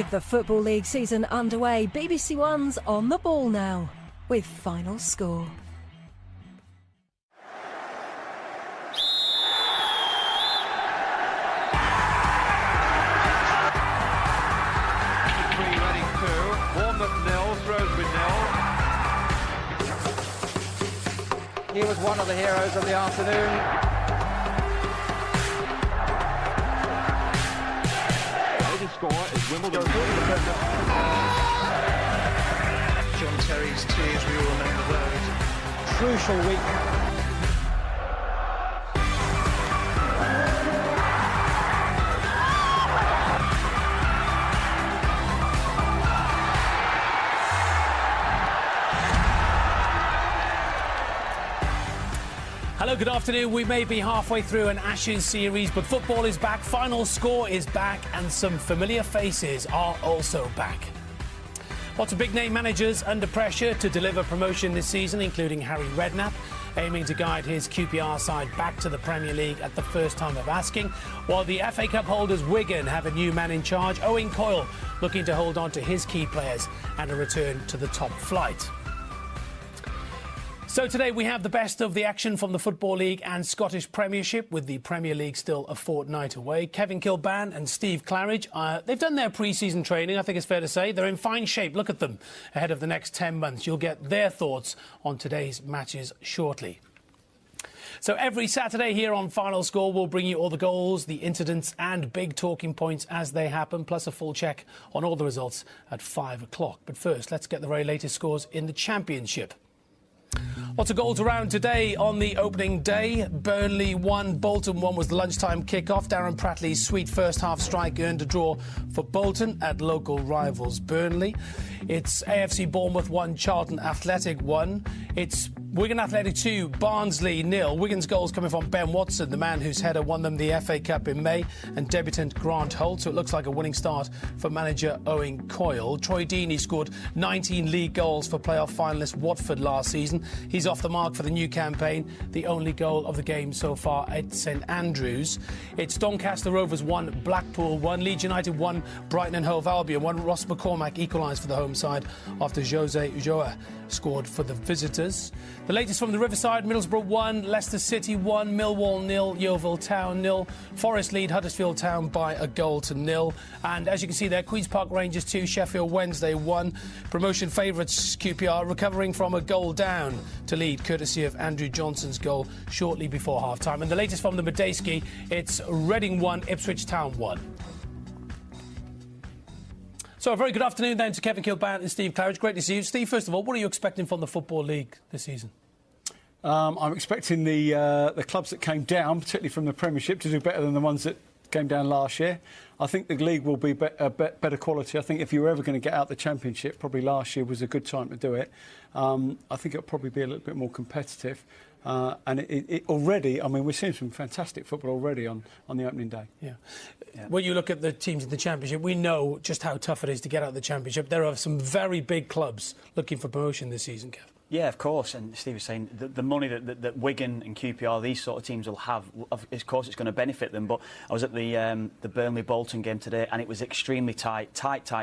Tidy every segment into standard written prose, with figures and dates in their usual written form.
With the Football League season underway, BBC One's on the ball now with Final Score. Reading 2, Bournemouth 0, Shrewsbury 0. He was one of the heroes of the afternoon. Score is Wimbledon. John Terry's tears, we all remember those. Crucial week. Hello, good afternoon. We may be halfway through an Ashes series, but football is back, Final Score is back, and some familiar faces are also back. Lots of big-name managers under pressure to deliver promotion this season, including Harry Redknapp, aiming to guide his QPR side back to the Premier League at the first time of asking, while the FA Cup holders Wigan have a new man in charge, Owen Coyle, looking to hold on to his key players and a return to the top flight. So today we have the best of the action from the Football League and Scottish Premiership, with the Premier League still a fortnight away. Kevin Kilbane and Steve Claridge, they've done their pre-season training, I think it's fair to say. They're in fine shape, look at them, ahead of the next 10 months. You'll get their thoughts on today's matches shortly. So every Saturday here on Final Score, we'll bring you all the goals, the incidents and big talking points as they happen, plus a full check on all the results at 5 o'clock. But first, let's get the very latest scores in the Championship. Lots of goals around today on the opening day. Burnley 1, Bolton 1 was the lunchtime kick-off. Darren Pratley's sweet first-half strike earned a draw for Bolton at local rivals Burnley. It's AFC Bournemouth 1, Charlton Athletic 1. It's Wigan Athletic 2, Barnsley 0. Wigan's goals coming from Ben Watson, the man whose header won them the FA Cup in May, and debutant Grant Holt. So it looks like a winning start for manager Owen Coyle. Troy Deeney scored 19 league goals for playoff finalist Watford last season. He's off the mark for the new campaign, the only goal of the game so far at St Andrews. It's Doncaster Rovers 1, Blackpool 1, Leeds United 1, Brighton and Hove Albion 1. Ross McCormack equalised for the home side after Jose Ulloa scored for the visitors. The latest from the Riverside: Middlesbrough 1, Leicester City 1, Millwall 0, Yeovil Town 0. Forest lead Huddersfield Town by a goal to 0. And as you can see there, Queen's Park Rangers 2, Sheffield Wednesday 1. Promotion favourites QPR recovering from a goal down to lead, courtesy of Andrew Johnson's goal shortly before half-time. And the latest from the Medeski, it's Reading 1, Ipswich Town 1. So a very good afternoon then to Kevin Kilbane and Steve Claridge. Great to see you. Steve, first of all, what are you expecting from the Football League this season? I'm expecting the clubs that came down, particularly from the Premiership, to do better than the ones that came down last year. I think the league will be better quality. I think if you were ever going to get out the Championship, probably last year was a good time to do it. I think it'll probably be a little bit more competitive. And it already, I mean, we're seeing some fantastic football already on the opening day. Yeah. When you look at the teams in the Championship, we know just how tough it is to get out of the Championship. There are some very big clubs looking for promotion this season, Kev. Yeah, of course. And Steve was saying the money that Wigan and QPR, these sort of teams will have, of course, it's going to benefit them. But I was at the Burnley-Bolton game today, and it was extremely tight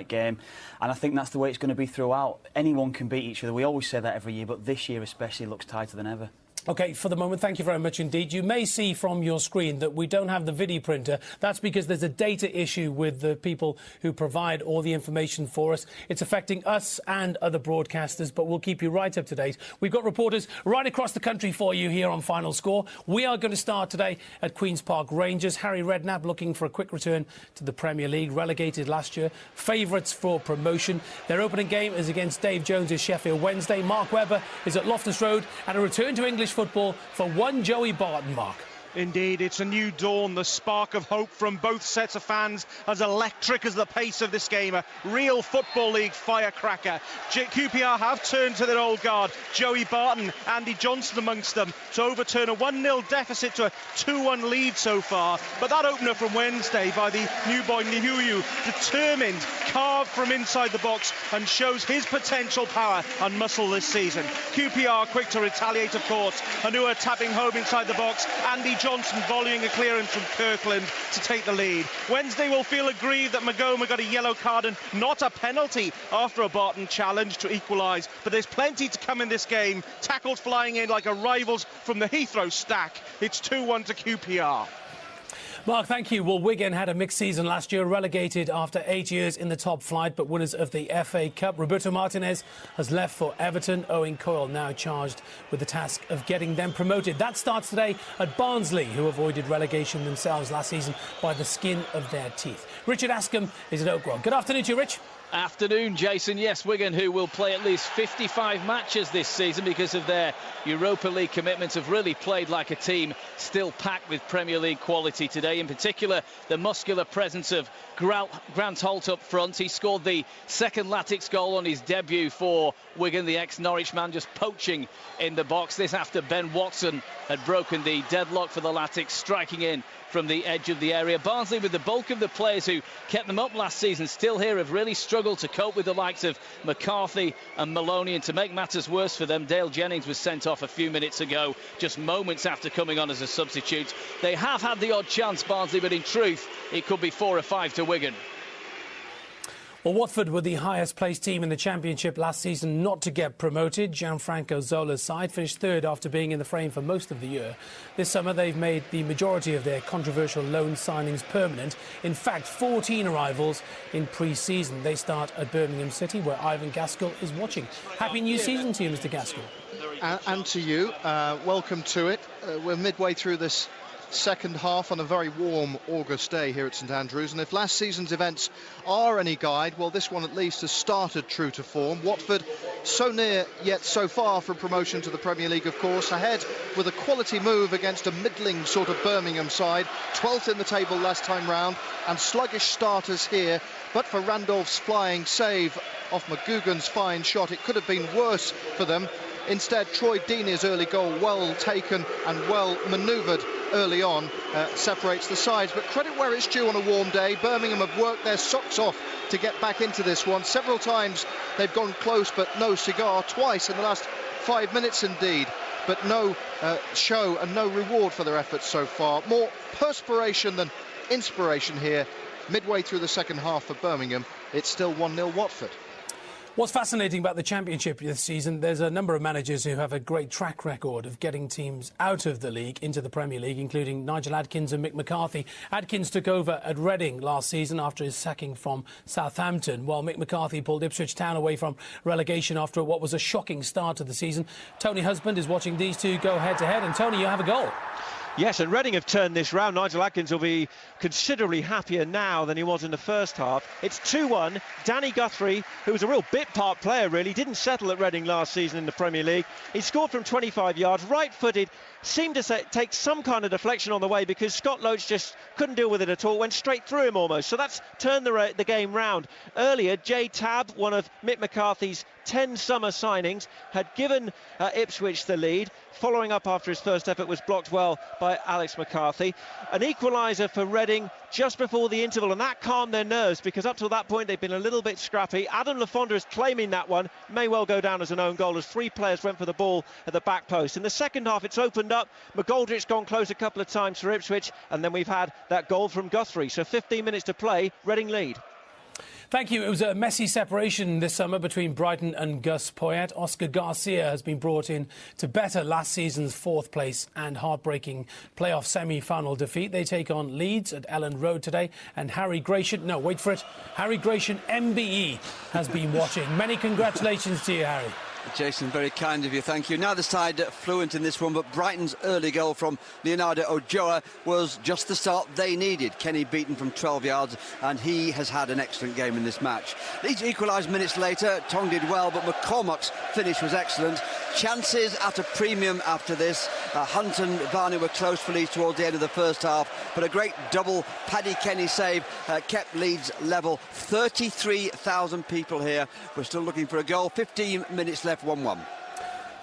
game. And I think that's the way it's going to be throughout. Anyone can beat each other. We always say that every year, but this year especially looks tighter than ever. OK, for the moment, thank you very much indeed. You may see from your screen that we don't have the video printer. That's because there's a data issue with the people who provide all the information for us. It's affecting us and other broadcasters, but we'll keep you right up to date. We've got reporters right across the country for you here on Final Score. We are going to start today at Queen's Park Rangers. Harry Redknapp looking for a quick return to the Premier League, relegated last year. Favourites for promotion. Their opening game is against Dave Jones's Sheffield Wednesday. Mark Webber is at Loftus Road, and a return to English football for one Joey Barton, Mark. Indeed, it's a new dawn, the spark of hope from both sets of fans, as electric as the pace of this game, a real Football League firecracker. QPR have turned to their old guard, Joey Barton, Andy Johnson amongst them, to overturn a 1-0 deficit to a 2-1 lead so far. But that opener from Wednesday by the new boy Nihuyu, determined, carved from inside the box, and shows his potential power and muscle this season. QPR quick to retaliate, of course, and who are tapping home inside the box. Andy Johnson volleying a clearance from Kirkland to take the lead. Wednesday will feel aggrieved that Magoma got a yellow card and not a penalty after a Barton challenge to equalise. But there's plenty to come in this game. Tackles flying in like arrivals from the Heathrow stack. It's 2-1 to QPR. Mark, thank you. Well, Wigan had a mixed season last year, relegated after 8 years in the top flight, but winners of the FA Cup. Roberto Martinez has left for Everton. Owen Coyle now charged with the task of getting them promoted. That starts today at Barnsley, who avoided relegation themselves last season by the skin of their teeth. Richard Askham is at Oak Grove. Good afternoon to you, Rich. Afternoon, Jason. Yes, Wigan, who will play at least 55 matches this season because of their Europa League commitments, have really played like a team still packed with Premier League quality today. In particular, the muscular presence of Grant Holt up front. He scored the second Latics goal on his debut for Wigan, the ex-Norwich man, just poaching in the box. This after Ben Watson had broken the deadlock for the Latics, striking in from the edge of the area. Barnsley, with the bulk of the players who kept them up last season still here, have really struggled to cope with the likes of McCarthy and Maloney. And to make matters worse for them, Dale Jennings was sent off a few minutes ago, just moments after coming on as a substitute. They have had the odd chance, Barnsley, but in truth, it could be 4 or 5 to Wigan. Well, Watford were the highest placed team in the Championship last season not to get promoted. Gianfranco Zola's side finished third after being in the frame for most of the year. This summer they've made the majority of their controversial loan signings permanent. In fact, 14 arrivals in pre-season. They start at Birmingham City, where Ivan Gaskell is watching. Happy new season to you, Mr. Gaskell. And to you. Welcome to it. We're midway through this second half on a very warm August day here at St Andrews, and if last season's events are any guide, well, this one at least has started true to form. Watford so near yet so far from promotion to the Premier League, of course, ahead with a quality move against a middling sort of Birmingham side, 12th in the table last time round, and sluggish starters here. But for Randolph's flying save off McGugan's fine shot, it could have been worse for them. Instead, Troy Deeney's early goal, well taken and well manoeuvred early on, separates the sides. But credit where it's due on a warm day. Birmingham have worked their socks off to get back into this one. Several times they've gone close, but no cigar. Twice in the last 5 minutes indeed. But no show and no reward for their efforts so far. More perspiration than inspiration here. Midway through the second half for Birmingham, it's still 1-0 Watford. What's fascinating about the Championship this season, there's a number of managers who have a great track record of getting teams out of the league into the Premier League, including Nigel Adkins and Mick McCarthy. Adkins took over at Reading last season after his sacking from Southampton, while Mick McCarthy pulled Ipswich Town away from relegation after what was a shocking start to the season. Tony Husband is watching these two go head-to-head, and Tony, you have a goal. Yes, and Reading have turned this round. Nigel Adkins will be considerably happier now than he was in the first half. It's 2-1. Danny Guthrie, who was a real bit-part player, really, didn't settle at Reading last season in the Premier League. He scored from 25 yards, right-footed, seemed to take some kind of deflection on the way because Scott Loach just couldn't deal with it at all, went straight through him almost. So that's turned the game round. Earlier, Jay Tabb, one of Mick McCarthy's 10 summer signings, had given Ipswich the lead. Following up after his first effort was blocked well by Alex McCarthy. An equaliser for Reading just before the interval, and that calmed their nerves because up till that point they've been a little bit scrappy. Adam Lafondra is claiming that one, may well go down as an own goal as 3 players went for the ball at the back post. In the second half it's opened up. McGoldrick's gone close a couple of times for Ipswich, and then we've had that goal from Guthrie. So 15 minutes to play, Reading lead. Thank you. It was a messy separation this summer between Brighton and Gus Poyet. Oscar Garcia has been brought in to better last season's 4th place and heartbreaking playoff semi-final defeat. They take on Leeds at Elland Road today, and Harry Gratian, no, wait for it, Harry Gratian MBE has been watching. Many congratulations to you, Harry. Jason, very kind of you, thank you. Now the side fluent in this one, but Brighton's early goal from Leonardo Ojoa was just the start they needed. Kenny beaten from 12 yards, and he has had an excellent game in this match. Leeds equalised minutes later. Tong did well, but McCormack's finish was excellent. Chances at a premium after this. Hunt and Varney were close for Leeds towards the end of the first half, but a great double Paddy Kenny save kept Leeds level. 33,000 people here. We're still looking for a goal. 15 minutes left, 1-1.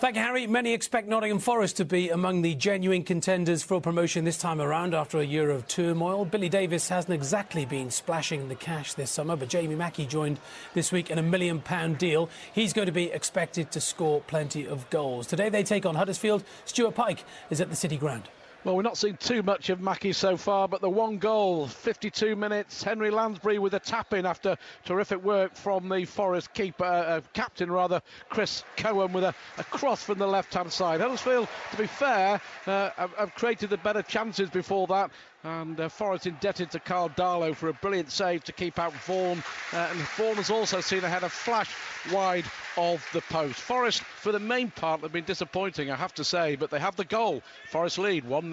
Thank you, Harry. Many expect Nottingham Forest to be among the genuine contenders for promotion this time around after a year of turmoil. Billy Davies hasn't exactly been splashing the cash this summer, but Jamie Mackey joined this week in a £1 million deal. He's going to be expected to score plenty of goals. Today they take on Huddersfield. Stuart Pike is at the City Ground. Well, we're not seeing too much of Mackie so far, but the one goal, 52 minutes, Henry Lansbury with a tap-in after terrific work from the Forest captain, Chris Cohen, with a cross from the left-hand side. Huddersfield, to be fair, have created the better chances before that, and Forest indebted to Carl Darlow for a brilliant save to keep out Vaughan, and Vaughan has also seen a header flash wide of the post. Forest, for the main part, have been disappointing, I have to say, but they have the goal. Forest lead 1-0.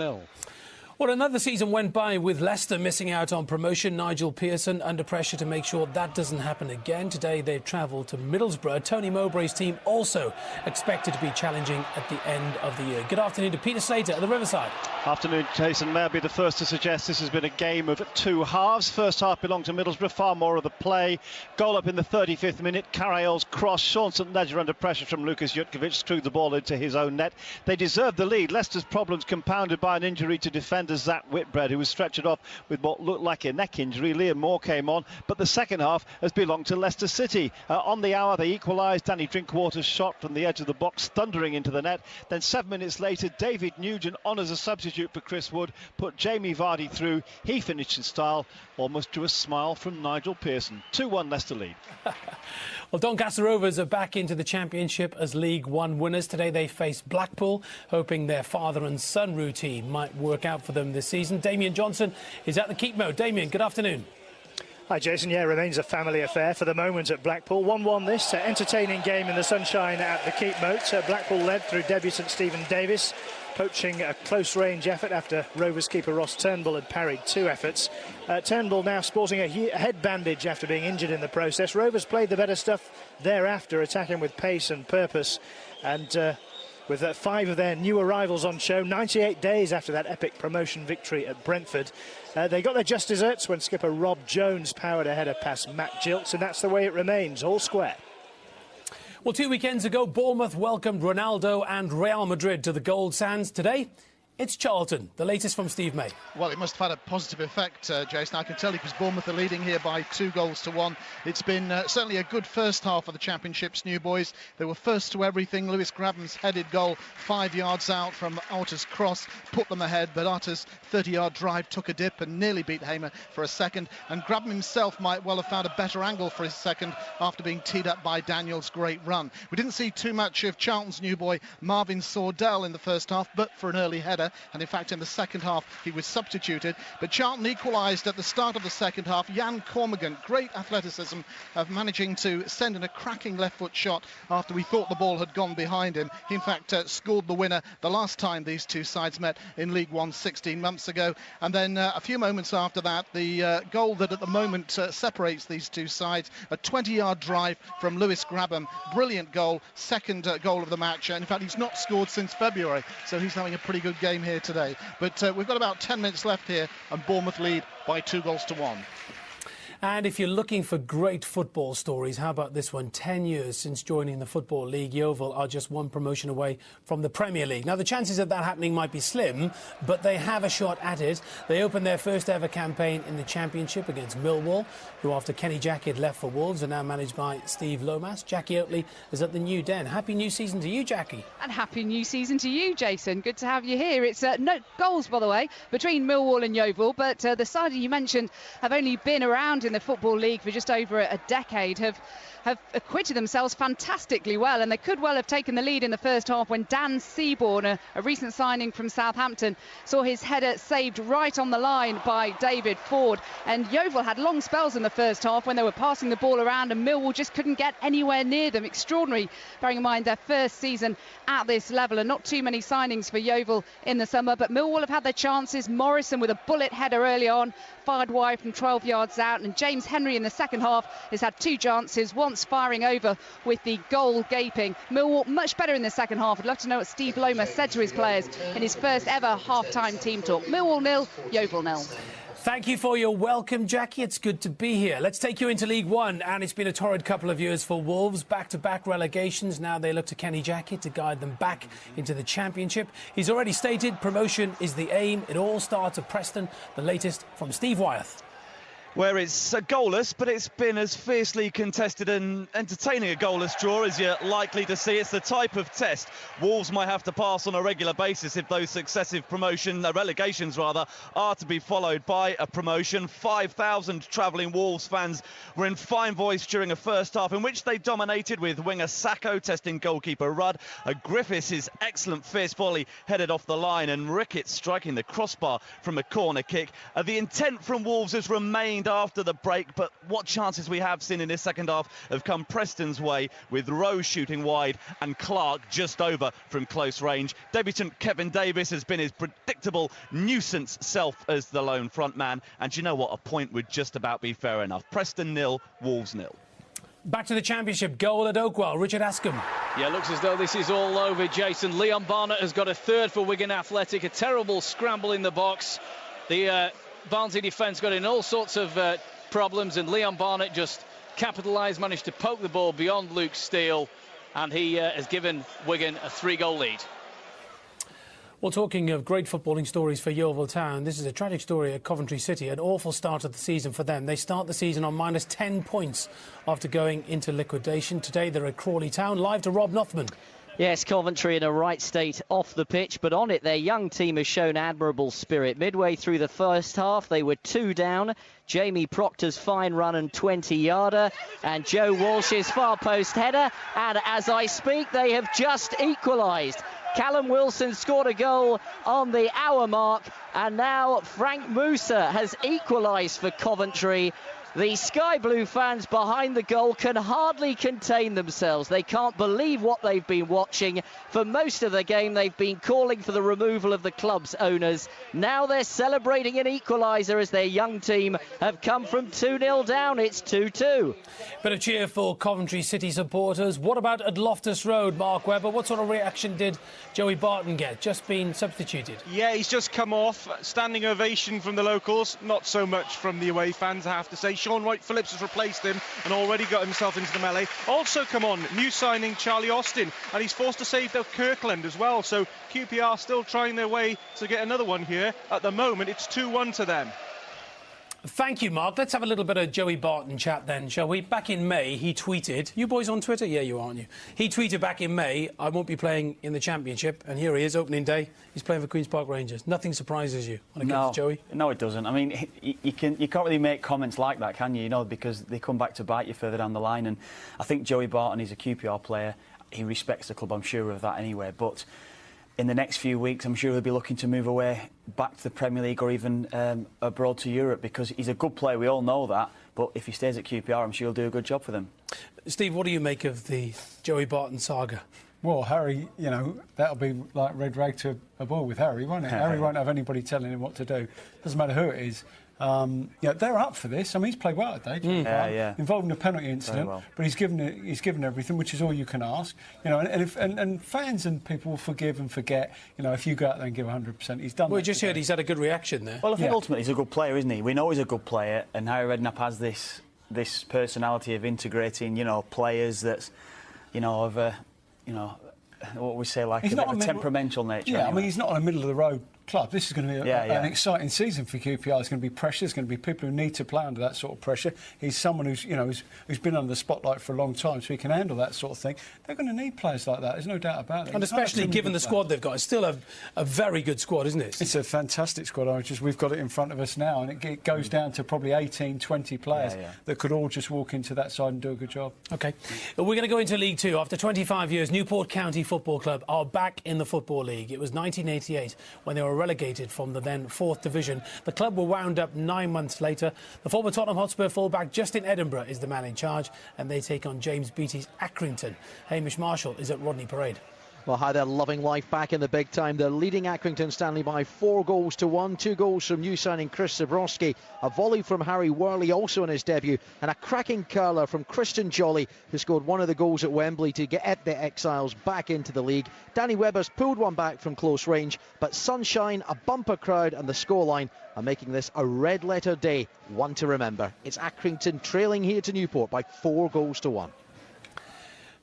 Well, another season went by with Leicester missing out on promotion. Nigel Pearson under pressure to make sure that doesn't happen again. Today they've travelled to Middlesbrough. Tony Mowbray's team also expected to be challenging at the end of the year. Good afternoon to Peter Slater at the Riverside. Afternoon, Jason. May I be the first to suggest this has been a game of two halves. First half belonged to Middlesbrough, far more of the play. Goal up in the 35th minute, Carayol's cross. Sean St Ledger under pressure from Lukas Jutkiewicz screwed the ball into his own net. They deserved the lead. Leicester's problems compounded by an injury to defender Zach Whitbread, who was stretchered off with what looked like a neck injury. Liam Moore came on, but the second half has belonged to Leicester City. On the hour, they equalised. Danny Drinkwater's shot from the edge of the box, thundering into the net. Then 7 minutes later, David Nugent, on as a substitute for Chris Wood, put Jamie Vardy through. He finished in style, almost to a smile from Nigel Pearson. 2-1 Leicester lead. Well, Doncaster Rovers are back into the Championship as League One winners. Today they face Blackpool, hoping their father and son routine might work out for them this season. Damien Johnson is at the Keep Mode. Damien, good afternoon. Hi Jason, yeah, it remains a family affair for the moment at Blackpool. 1-1 this, entertaining game in the sunshine at the Keep Moat. Blackpool led through debutant Stephen Davis, poaching a close-range effort after Rovers keeper Ross Turnbull had parried 2 efforts. Turnbull now sporting a head bandage after being injured in the process. Rovers played the better stuff thereafter, attacking with pace and purpose, and with 5 of their new arrivals on show, 98 days after that epic promotion victory at Brentford. They got their just desserts when skipper Rob Jones powered a header past Matt Gilks, and that's the way it remains, all square. Well, 2 weekends ago, Bournemouth welcomed Ronaldo and Real Madrid to the Gold Sands. Today, it's Charlton. The latest from Steve May. Well, it must have had a positive effect, Jason. I can tell you, because Bournemouth are leading here by 2-1. It's been certainly a good first half of the Championship's new boys. They were first to everything. Lewis Graben's headed goal 5 yards out from Arta's cross put them ahead, but Arta's 30-yard drive took a dip and nearly beat Hamer for a second. And Graben himself might well have found a better angle for his second after being teed up by Daniel's great run. We didn't see too much of Charlton's new boy Marvin Sordell in the first half, but for an early header. And in fact, in the second half, he was substituted. But Charlton equalised at the start of the second half. Jan Cormigant, great athleticism of managing to send in a cracking left-foot shot after we thought the ball had gone behind him. He, in fact, scored the winner the last time these two sides met in League One 16 months ago. And then a few moments after that, the goal that at the moment separates these two sides, a 20-yard drive from Lewis Graben. Brilliant goal, second goal of the match. In fact, he's not scored since February, so he's having a pretty good game here today. But we've got about 10 minutes left here, and Bournemouth lead by 2-1. And if you're looking for great football stories, how about this one? 10 years since joining the Football League, Yeovil are just one promotion away from the Premier League. Now, the chances of that happening might be slim, but they have a shot at it. They opened their first ever campaign in the Championship against Millwall, who after Kenny Jackett left for Wolves are now managed by Steve Lomas. Jackie Oatley is at the New Den. Happy new season to you, Jackie. And happy new season to you, Jason. Good to have you here. It's no goals, by the way, between Millwall and Yeovil, but the side you mentioned have only been around in the Football League for just over a decade, have acquitted themselves fantastically well, and they could well have taken the lead in the first half when Dan Seaborn, a recent signing from Southampton, saw his header saved right on the line by David Ford. And Yeovil had long spells in the first half when they were passing the ball around and Millwall just couldn't get anywhere near them. Extraordinary, bearing in mind their first season at this level, and not too many signings for Yeovil in the summer, but Millwall have had their chances. Morrison with a bullet header early on, fired wide from 12 yards out, and James Henry in the second half has had 2 chances, once firing over with the goal gaping. Millwall much better in the second half. I'd love to know what Steve Lomas said to his players in his first ever half-time team talk. Millwall 0, Yeovil 0. Thank you for your welcome, Jackie. It's good to be here. Let's take you into League One, and it's been a torrid couple of years for Wolves. Back-to-back relegations. Now they look to Kenny Jackett to guide them back into the Championship. He's already stated promotion is the aim. It all starts at Preston. The latest from Steve Wyeth. where it's goalless, but it's been as fiercely contested and entertaining a goalless draw as you're likely to see. It's the type of test Wolves might have to pass on a regular basis if those successive relegations are to be followed by a promotion. 5,000 travelling Wolves fans were in fine voice during a first half in which they dominated, with winger Sacco testing goalkeeper Rudd, Griffiths' excellent fierce volley headed off the line, and Ricketts striking the crossbar from a corner kick. The intent from Wolves has remained after the break, but what chances we have seen in this second half have come Preston's way, with Rose shooting wide and Clark just over from close range. Debutant Kevin Davis has been his predictable nuisance self as the lone front man, and you know what, a point would just about be fair enough. Preston 0, Wolves 0. Back to the Championship, goal at Oakwell, Richard Askham. Yeah, looks as though this is all over, Jason. Leon Barnett has got a third for Wigan Athletic, a terrible scramble in the box. The Barnsley defence got in all sorts of problems, and Leon Barnett just capitalised, managed to poke the ball beyond Luke Steele, and he has given Wigan a 3-goal lead. Well, talking of great footballing stories for Yeovil Town, this is a tragic story at Coventry City. An awful start of the season for them. They start the season on minus 10 points after going into liquidation. Today they're at Crawley Town. Live to Rob Nothman. Yes, Coventry in a right state off the pitch, but on it their young team has shown admirable spirit. Midway through the first half they were 2 down. Jamie Proctor's fine run and 20-yarder, and Joe Walsh's far post header, and as I speak they have just equalised. Callum Wilson scored a goal on the hour mark, and now Frank Musa has equalised for Coventry. The Sky Blue fans behind the goal can hardly contain themselves. They can't believe what they've been watching. For most of the game, they've been calling for the removal of the club's owners. Now they're celebrating an equaliser as their young team have come from 2-0 down. It's 2-2. Bit of cheer for Coventry City supporters. What about at Loftus Road, Mark Webber? What sort of reaction did Joey Barton get? Just been substituted. Yeah, he's just come off. Standing ovation from the locals. Not so much from the away fans, I have to say. Sean Wright-Phillips has replaced him and already got himself into the melee. Also come on, new signing Charlie Austin, and he's forced to save the Kirkland as well. So QPR still trying their way to get another one here. At the moment, it's 2-1 to them. Thank you, Mark. Let's have a little bit of Joey Barton chat then, shall we? Back in May, he tweeted... You boys on Twitter? Yeah, you are, aren't you? He tweeted back in May, I won't be playing in the Championship, and here he is, opening day. He's playing for Queen's Park Rangers. Nothing surprises you when it comes to Joey? No, it doesn't. I mean, you can't really make comments like that, can you? You know, because they come back to bite you further down the line. And I think Joey Barton is a QPR player. He respects the club, I'm sure of that anyway. But in the next few weeks, I'm sure he'll be looking to move away back to the Premier League or even abroad to Europe, because he's a good player, we all know that, but if he stays at QPR, I'm sure he'll do a good job for them. Steve, what do you make of the Joey Barton saga? Well, Harry, you know, that'll be like red rag to a bull with Harry, won't it? Harry won't have anybody telling him what to do. Doesn't matter who it is. Yeah, they're up for this. I mean, he's played well today. Involved in a penalty incident, but he's given everything, which is all you can ask. You know, and fans and people will forgive and forget. You know, if you go out there and give 100%, he's done. Well, we just heard he's had a good reaction there. Well, I think ultimately he's a good player, isn't he? We know he's a good player, and Harry Redknapp has this personality of integrating, you know, players that's, you know, of a, you know, what we say, like a bit of a temperamental nature. Yeah, anyway. I mean, he's not on a middle of the road club. This is going to be an exciting season for QPR. There's going to be pressure. There's going to be people who need to play under that sort of pressure. He's someone who's, you know, who's been under the spotlight for a long time, so he can handle that sort of thing. They're going to need players like that. There's no doubt about it. And especially given the squad they've got, it's still a very good squad, isn't it? It's a fantastic squad. We've got it in front of us now, and it goes down to probably 18, 20 players that could all just walk into that side and do a good job. OK. We're going to go into League Two. After 25 years, Newport County Football Club are back in the Football League. It was 1988 when they were relegated from the then 4th Division. The club were wound up 9 months later. The former Tottenham Hotspur fullback Justin Edinburgh is the man in charge, and they take on James Beattie's Accrington. Hamish Marshall is at Rodney Parade. Well, how they're loving life back in the big time. They're leading Accrington Stanley by 4-1. 2 goals from new signing Chris Zabrowski, a volley from Harry Worley also in his debut, and a cracking curler from Christian Jolly, who scored one of the goals at Wembley to get the Exiles back into the league. Danny Webber's pulled one back from close range, but sunshine, a bumper crowd and the scoreline are making this a red-letter day, one to remember. It's Accrington trailing here to Newport by 4-1.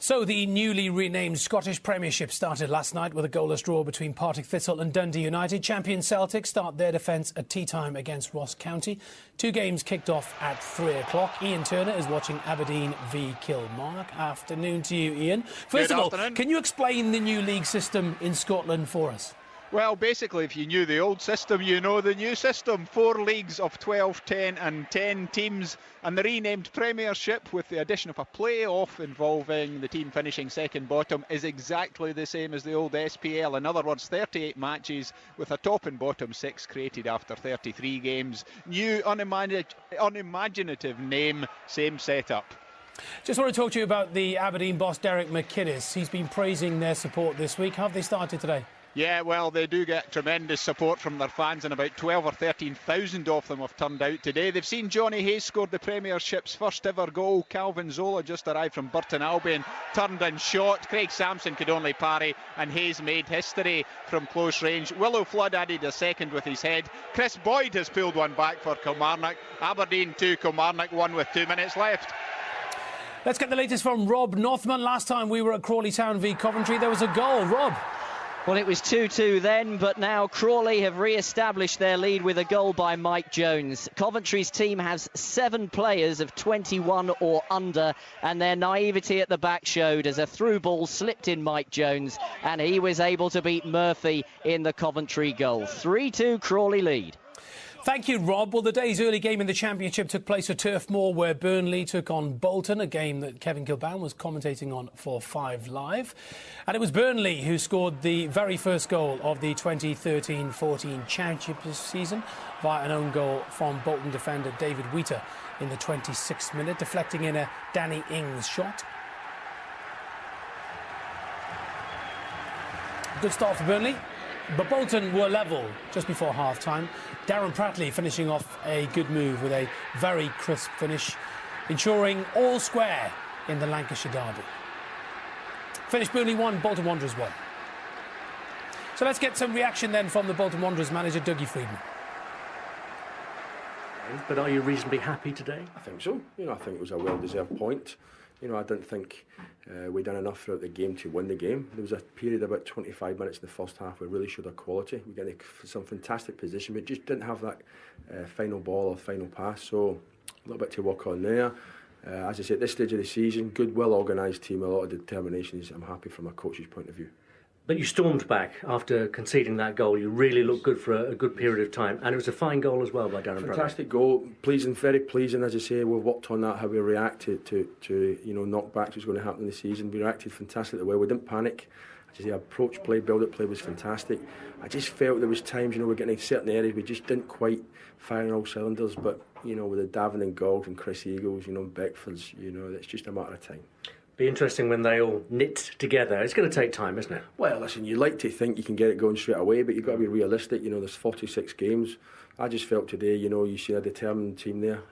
So the newly renamed Scottish Premiership started last night with a goalless draw between Partick Thistle and Dundee United. Champion Celtic start their defence at tea time against Ross County. Two games kicked off at 3 o'clock. Ian Turner is watching Aberdeen v Kilmarnock. Afternoon to you, Ian. First of all, can you explain the new league system in Scotland for us? Well, basically, if you knew the old system, you know the new system. 4 leagues of 12, 10 and 10 teams, and the renamed Premiership with the addition of a play-off involving the team finishing second bottom is exactly the same as the old SPL. In other words, 38 matches with a top and bottom 6 created after 33 games. New unimaginative name, same setup. Just want to talk to you about the Aberdeen boss, Derek McInnes. He's been praising their support this week. How have they started today? Yeah, well, they do get tremendous support from their fans, and about 12 or 13,000 of them have turned out today. They've seen Johnny Hayes score the Premiership's first ever goal. Calvin Zola just arrived from Burton Albion, turned in shot. Craig Sampson could only parry, and Hayes made history from close range. Willow Flood added a second with his head. Chris Boyd has pulled one back for Kilmarnock. Aberdeen 2, Kilmarnock 1 with 2 minutes left. Let's get the latest from Rob Northman. Last time we were at Crawley Town v Coventry, there was a goal. Rob? Well, it was 2-2 then, but now Crawley have re-established their lead with a goal by Mike Jones. Coventry's team has 7 players of 21 or under, and their naivety at the back showed as a through ball slipped in Mike Jones, and he was able to beat Murphy in the Coventry goal. 3-2 Crawley lead. Thank you, Rob. Well, the day's early game in the Championship took place at Turf Moor, where Burnley took on Bolton, a game that Kevin Kilbane was commentating on for 5 Live. And it was Burnley who scored the very first goal of the 2013-14 Championship season via an own goal from Bolton defender David Wheater in the 26th minute, deflecting in a Danny Ings shot. Good start for Burnley, but Bolton were level just before half-time. Darren Pratley finishing off a good move with a very crisp finish, ensuring all square in the Lancashire derby. Finished Burnley 1, Bolton Wanderers 1. So let's get some reaction then from the Bolton Wanderers manager, Dougie Freedman. But are you reasonably happy today? I think so. I think it was a well-deserved point. I didn't think we'd done enough throughout the game to win the game. There was a period of about 25 minutes in the first half where we really showed our quality. We got some fantastic position, but just didn't have that final ball or final pass. So a little bit to work on there. As I say, at this stage of the season, good, well-organised team, a lot of determination. I'm happy from a coach's point of view. But you stormed back after conceding that goal. You really looked good for a good period of time, and it was a fine goal as well by Darren Pratley. Fantastic goal, pleasing, very pleasing. As I say, we've worked on that, how we reacted to knockbacks was going to happen in the season. We reacted fantastically well. We didn't panic. As I say, approach play, build-up play was fantastic. I just felt there was times, we're getting in certain areas we just didn't quite fire on all cylinders. But with the Davin and Gogg and Chris Eagles, Beckfords, it's just a matter of time. Be interesting when they all knit together. It's going to take time, isn't it? Well, listen, you like to think you can get it going straight away, but you've got to be realistic. There's 46 games. I just felt today, you see a determined team there.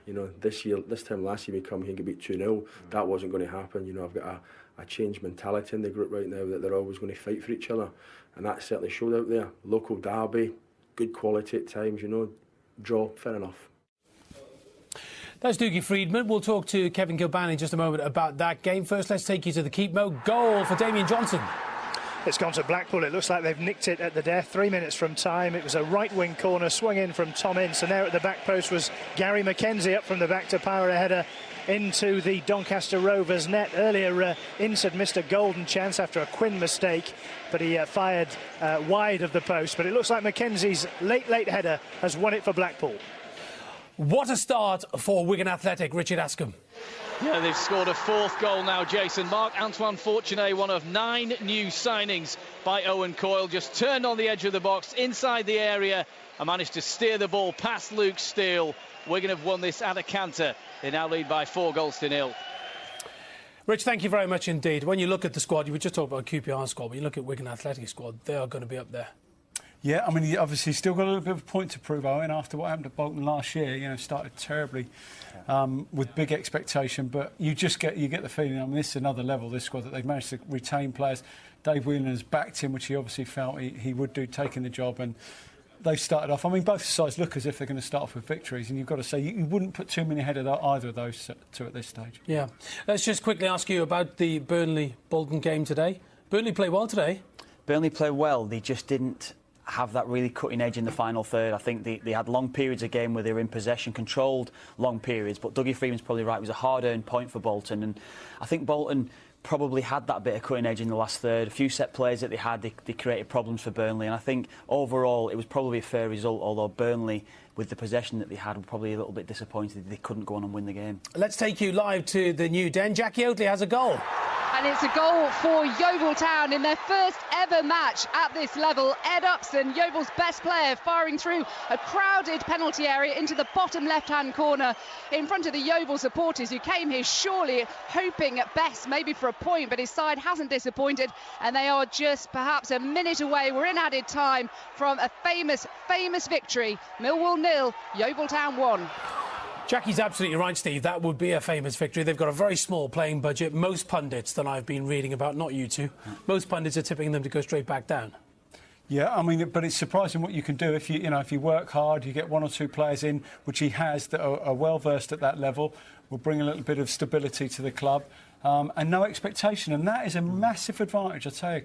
This time last year we come here and get beat 2-0. That wasn't going to happen. I've got a changed mentality in the group right now that they're always going to fight for each other, and that certainly showed out there. Local derby, good quality at times. Draw, fair enough. That's Dougie Freedman. We'll talk to Kevin Kilbane in just a moment about that game. First, let's take you to the Keep Mo. Goal for Damien Johnson. It's gone to Blackpool. It looks like they've nicked it at the death. 3 minutes from time. It was a right-wing corner, swung in from Tom Ince, and there at the back post was Gary McKenzie up from the back to power a header into the Doncaster Rovers net. Earlier, Ince had missed a golden chance after a Quinn mistake, but he fired wide of the post. But it looks like McKenzie's late header has won it for Blackpool. What a start for Wigan Athletic, Richard Askham. Yeah, they've scored a 4th goal now, Jason. Marc-Antoine Fortuné, one of 9 new signings by Owen Coyle, just turned on the edge of the box, inside the area, and managed to steer the ball past Luke Steele. Wigan have won this at a canter. They now lead by 4-0. Rich, thank you very much indeed. When you look at the squad, you were just talking about QPR squad, when you look at Wigan Athletic squad, they are going to be up there. Yeah, you obviously still got a little bit of a point to prove, Owen, after what happened to Bolton last year. Started terribly with big expectation, but you get the feeling, this is another level, this squad, that they've managed to retain players. Dave Whelan has backed him, which he obviously felt he would do, taking the job, and they've started off. I mean, both sides look as if they're going to start off with victories, and you've got to say you wouldn't put too many ahead of either of those two at this stage. Yeah. Let's just quickly ask you about the Burnley-Bolton game today. Burnley played well today. Burnley played well. They just didn't have that really cutting edge in the final third. I think they had long periods of game where they were in possession, controlled long periods, but Dougie Freeman's probably right. It was a hard-earned point for Bolton, and I think Bolton probably had that bit of cutting edge in the last third. A few set plays that they had, they created problems for Burnley, and I think overall it was probably a fair result, although Burnley, with the possession that they had, were probably a little bit disappointed they couldn't go on and win the game. Let's take you live to the new den. Jackie Oatley has a goal. And it's a goal for Yeovil Town in their first ever match at this level. Ed Upson, Yeovil's best player, firing through a crowded penalty area into the bottom left-hand corner in front of the Yeovil supporters, who came here surely hoping at best maybe for a point, but his side hasn't disappointed, and they are just perhaps a minute away. We're in added time from a famous victory. Millwall 0, Yeovil Town 1. Jackie's absolutely right, Steve. That would be a famous victory. They've got a very small playing budget. Most pundits that I've been reading about, not you two, most pundits are tipping them to go straight back down. Yeah, I mean, but it's surprising what you can do if you work hard, you get one or two players in, which he has, that are well versed at that level, will bring a little bit of stability to the club. And no expectation, and that is a massive advantage. I tell you,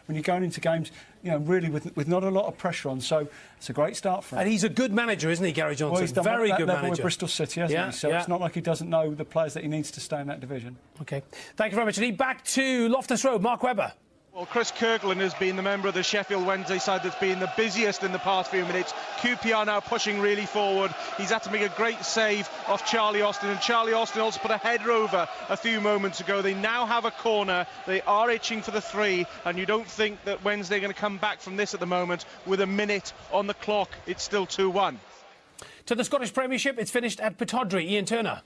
when you're going into games, really with not a lot of pressure on. So it's a great start for him. And he's a good manager, isn't he, Gary Johnson? Well, he's done very that good level manager with Bristol City, hasn't he? So it's not like he doesn't know the players that he needs to stay in that division. OK, thank you very much. And back to Loftus Road, Mark Webber. Well, Chris Kirkland has been the member of the Sheffield Wednesday side that's been the busiest in the past few minutes. QPR now pushing really forward. He's had to make a great save off Charlie Austin, and Charlie Austin also put a header over a few moments ago. They now have a corner. They are itching for the 3, and you don't think that Wednesday are going to come back from this at the moment with a minute on the clock. It's still 2-1. To the Scottish Premiership, it's finished at Pittodrie. Ian Turner.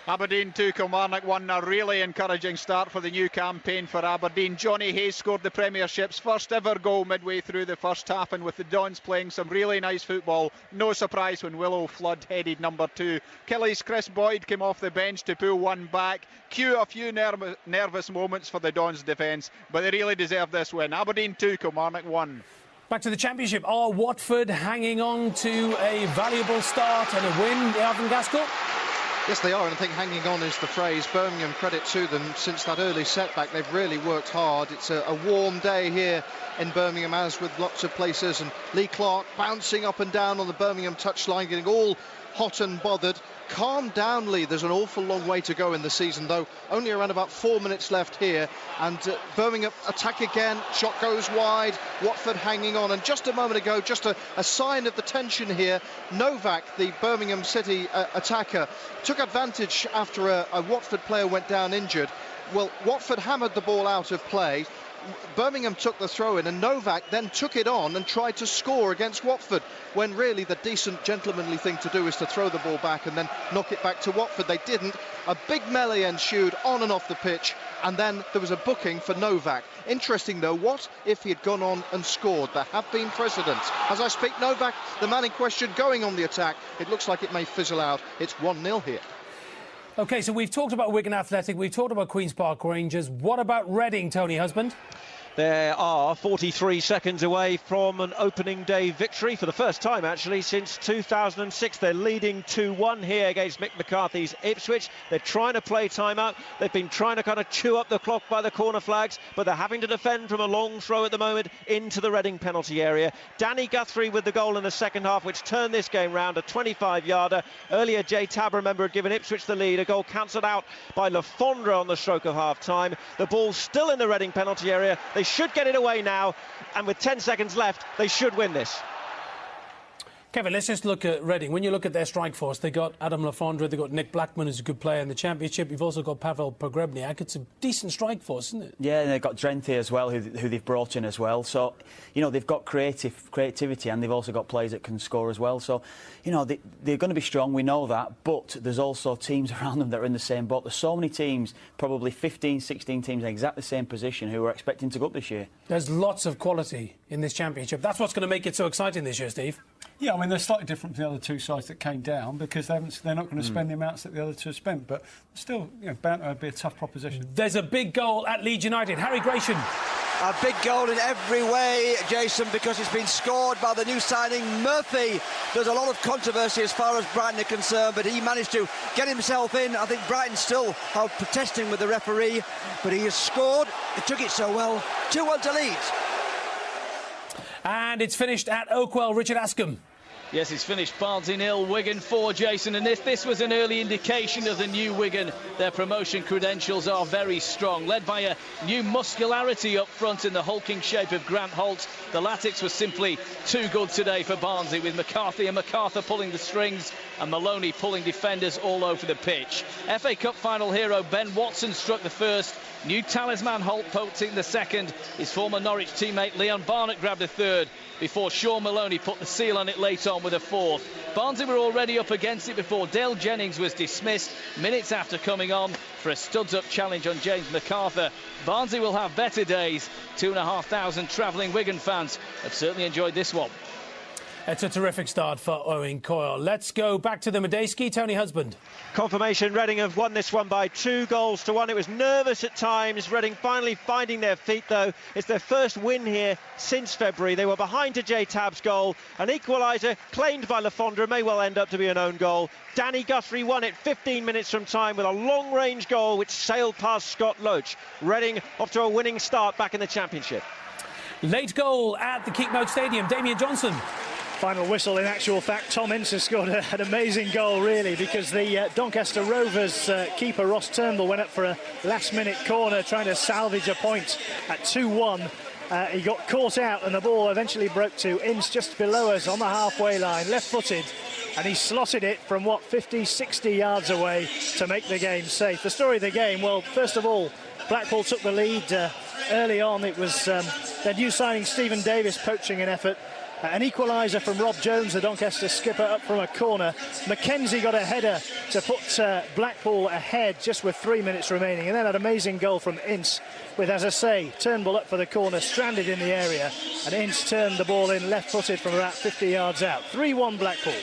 Aberdeen 2, Kilmarnock 1, a really encouraging start for the new campaign for Aberdeen. Johnny Hayes scored the Premiership's first ever goal midway through the first half, and with the Dons playing some really nice football, no surprise when Willow Flood headed number 2. Killy's Chris Boyd came off the bench to pull one back. Cue a few nervous moments for the Dons defence, but they really deserve this win. Aberdeen 2, Kilmarnock 1. Back to the Championship. Are Watford hanging on to a valuable start and a win, Alvin Gaskell? Yes, they are, and I think hanging on is the phrase. Birmingham, credit to them, since that early setback, they've really worked hard. It's a warm day here in Birmingham, as with lots of places, and Lee Clark bouncing up and down on the Birmingham touchline, getting all hot and bothered. Calm down, Lee. There's an awful long way to go in the season, though. Only around about 4 minutes left here, and Birmingham attack again. Shot goes wide. Watford hanging on, and just a moment ago, just a sign of the tension here. Novak, the Birmingham City attacker, took advantage after a Watford player went down injured. Well, Watford hammered the ball out of play. Birmingham took the throw in, and Novak then took it on and tried to score against Watford, when really the decent gentlemanly thing to do is to throw the ball back and then knock it back to Watford. They didn't. A big melee ensued on and off the pitch, and then there was a booking for Novak. Interesting though, what if he had gone on and scored? There have been precedents. As I speak, Novak, the man in question, going on the attack. It looks like it may fizzle out. It's 1-0 here. OK, so we've talked about Wigan Athletic, we've talked about Queen's Park Rangers. What about Reading, Tony Husband? They are 43 seconds away from an opening day victory for the first time, actually, since 2006. They're leading 2-1 here against Mick McCarthy's Ipswich. They're trying to play time out. They've been trying to kind of chew up the clock by the corner flags, but they're having to defend from a long throw at the moment into the Reading penalty area. Danny Guthrie with the goal in the second half, which turned this game round, a 25-yarder. Earlier, Jay Tabb, remember, had given Ipswich the lead. A goal cancelled out by Le Fondre on the stroke of half-time. The ball's still in the Reading penalty area. They should get it away now, and with 10 seconds left, they should win this. Kevin, let's just look at Reading. When you look at their strike force, they got Adam Le Fondre, they've got Nick Blackman, who's a good player in the Championship. You've also got Pavel Pogrebniak. It's a decent strike force, isn't it? Yeah, and they've got Drenthe as well, who they've brought in as well. So, they've got creativity, and they've also got players that can score as well. So, they're going to be strong, we know that, but there's also teams around them that are in the same boat. There's so many teams, probably 15, 16 teams in exactly the same position, who are expecting to go up this year. There's lots of quality in this Championship. That's what's going to make it so exciting this year, Steve. Yeah, I mean, they're slightly different from the other two sides that came down, because they're not going to spend the amounts that the other two have spent, but still, bound to be a tough proposition. There's a big goal at Leeds United. Harry Gratian. A big goal in every way, Jason, because it's been scored by the new signing, Murphy. There's a lot of controversy as far as Brighton are concerned, but he managed to get himself in. I think Brighton still are protesting with the referee, but he has scored. He took it so well. 2-1 to Leeds. And it's finished at Oakwell. Richard Askham. Yes, it's finished Barnsley 0, Wigan 4, Jason, and if this was an early indication of the new Wigan, their promotion credentials are very strong, led by a new muscularity up front in the hulking shape of Grant Holt. The Latics was simply too good today for Barnsley, with McCarthy and MacArthur pulling the strings and Maloney pulling defenders all over the pitch. FA Cup final hero Ben Watson struck the first, new talisman Holt poaching the second, his former Norwich teammate Leon Barnett grabbed a third, before Sean Maloney put the seal on it late on with a fourth. Barnsley were already up against it before Dale Jennings was dismissed minutes after coming on for a studs-up challenge on James MacArthur. Barnsley will have better days. 2,500 travelling Wigan fans have certainly enjoyed this one. It's a terrific start for Owen Coyle. Let's go back to the Medeski. Tony Husband. Confirmation, Reading have won this one by 2-1. It was nervous at times. Reading finally finding their feet, though. It's their first win here since February. They were behind to Jay Tabb's goal. An equaliser claimed by Lafondra may well end up to be an own goal. Danny Guthrie won it 15 minutes from time with a long-range goal which sailed past Scott Loach. Reading off to a winning start back in the Championship. Late goal at the Keepmoat Stadium. Damien Johnson. Final whistle, in actual fact. Tom Ince has scored an amazing goal, really, because the Doncaster Rovers keeper Ross Turnbull went up for a last-minute corner trying to salvage a point at 2-1. He got caught out and the ball eventually broke to Ince just below us on the halfway line, left-footed, and he slotted it from, 50, 60 yards away to make the game safe. The story of the game, well, first of all, Blackpool took the lead early on. It was their new signing Stephen Davis poaching an effort. An equaliser from Rob Jones, the Doncaster skipper, up from a corner. Mackenzie got a header to put Blackpool ahead just with 3 minutes remaining. And then an amazing goal from Ince with, as I say, Turnbull up for the corner, stranded in the area. And Ince turned the ball in left-footed from about 50 yards out. 3-1 Blackpool.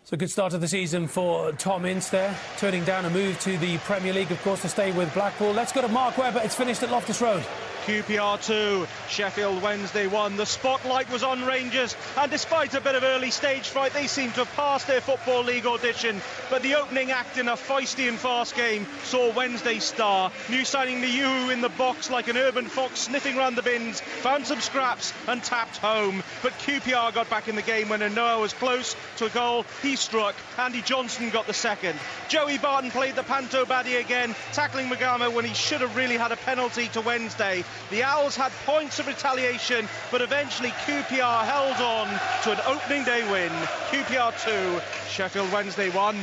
So a good start of the season for Tom Ince there, turning down a move to the Premier League, of course, to stay with Blackpool. Let's go to Mark Webber. It's finished at Loftus Road. QPR 2, Sheffield Wednesday 1. The spotlight was on Rangers, and despite a bit of early stage fright, they seemed to have passed their Football League audition. But the opening act in a feisty and fast game saw Wednesday star, new signing Niu in the box like an urban fox, sniffing round the bins, found some scraps and tapped home. But QPR got back in the game when Noah was close to a goal. He struck. Andy Johnson got the second. Joey Barton played the Panto baddie again, tackling Magama when he should have really had a penalty to Wednesday. The Owls had points of retaliation, but eventually QPR held on to an opening day win. QPR 2, Sheffield Wednesday 1.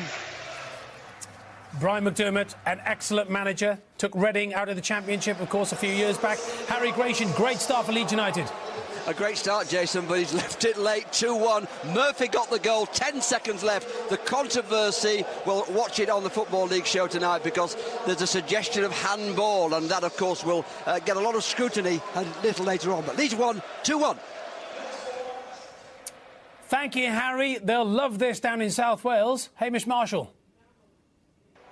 Brian McDermott, an excellent manager, took Reading out of the Championship, of course, a few years back. Harry Gratian, great start for Leeds United. A great start, Jason, but he's left it late. 2-1. Murphy got the goal, 10 seconds left. The controversy, well, watch it on the Football League show tonight, because there's a suggestion of handball, and that, of course, will get a lot of scrutiny a little later on. But Leeds won, 2-1. Thank you, Harry. They'll love this down in South Wales. Hamish Marshall.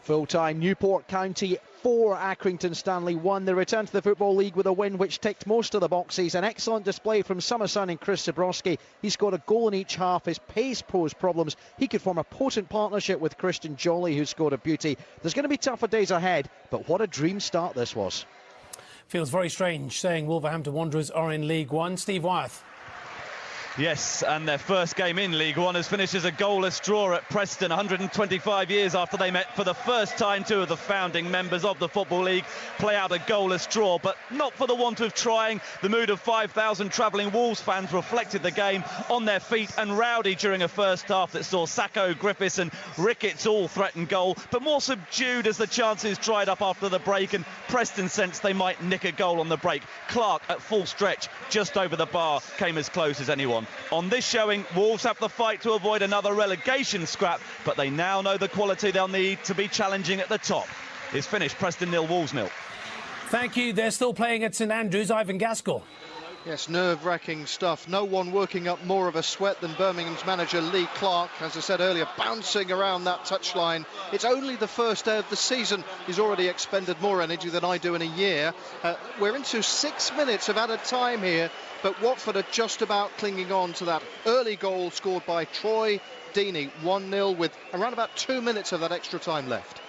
Full-time, Newport County 4, Accrington Stanley 1. They return to the Football League with a win which ticked most of the boxes. An excellent display from summer signing Chris Zabrowski. He scored a goal in each half. His pace posed problems. He could form a potent partnership with Christian Jolley, who scored a beauty. There's going to be tougher days ahead, but what a dream start this was. Feels very strange saying Wolverhampton Wanderers are in League One. Steve Wyeth. Yes, and their first game in League One has finished as a goalless draw at Preston, 125 years after they met for the first time. Two of the founding members of the Football League play out a goalless draw, but not for the want of trying. The mood of 5,000 travelling Wolves fans reflected the game, on their feet and rowdy during a first half that saw Sacco, Griffiths and Ricketts all threaten goal, but more subdued as the chances dried up after the break, and Preston sensed they might nick a goal on the break. Clark at full stretch just over the bar came as close as anyone. On this showing, Wolves have the fight to avoid another relegation scrap, but they now know the quality they'll need to be challenging at the top. It's finished, Preston 0, Wolves 0. Thank you. They're still playing at St Andrews. Ivan Gaskell. Yes, nerve-wracking stuff. No one working up more of a sweat than Birmingham's manager Lee Clark. As I said earlier, bouncing around that touchline. It's only the first day of the season. He's already expended more energy than I do in a year. We're into 6 minutes of added time here, but Watford are just about clinging on to that early goal scored by Troy Deeney, 1-0, with around about 2 minutes of that extra time left.